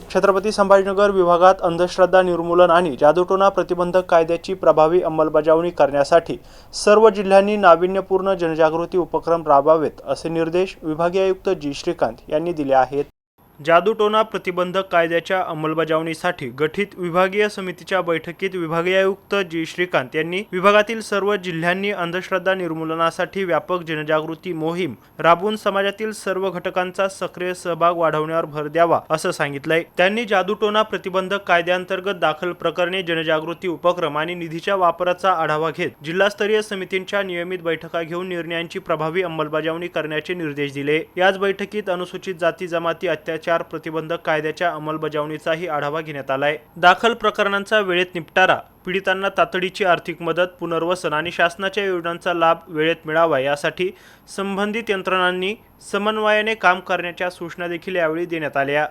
छत्रपती संभाजीनगर विभागात अंधश्रद्धा निर्मूलन आणि जादूटोणा प्रतिबंधक कायद्याची प्रभावी अंमलबजावणी करण्यासाठी सर्व जिल्ह्यांनी नाविन्यपूर्ण जनजागृती उपक्रम राबवावेत असे निर्देश विभागीय आयुक्त जी श्रीकांत यांनी दिले आहेत। जादूटोणा प्रतिबंधक कायद्याच्या अंमलबजावणीसाठी गठीत विभागीय समितीच्या बैठकीत विभागीय आयुक्त जी श्रीकांत यांनी विभागातील सर्व जिल्ह्यांनी अंधश्रद्धा निर्मूलनासाठी व्यापक जनजागृती मोहीम राबवून समाजातील सर्व घटकांचा सक्रिय सहभाग वाढवण्यावर भर द्यावा असं सांगितलंय। त्यांनी जादूटोणा प्रतिबंधक कायद्याअंतर्गत दाखल प्रकरणे, जनजागृती उपक्रम आणि निधीच्या वापराचा आढावा घेत जिल्हास्तरीय समितींच्या नियमित बैठका घेऊन निर्णयांची प्रभावी अंमलबजावणी करण्याचे निर्देश दिले। याच बैठकीत अनुसूचित जाती जमाती अत्याचार प्रतिबंधक कायद्याच्या अंमलबजावणीचाही आढावा घेण्यात आलाय। दाखल प्रकरणांचा वेळेत निपटारा, पीडितांना तातडीची आर्थिक मदत, पुनर्वसन आणि शासनाच्या योजनांचा लाभ वेळेत मिळावा यासाठी संबंधित यंत्रणांनी समन्वयाने काम करण्याच्या सूचना देखील यावेळी देण्यात आल्या।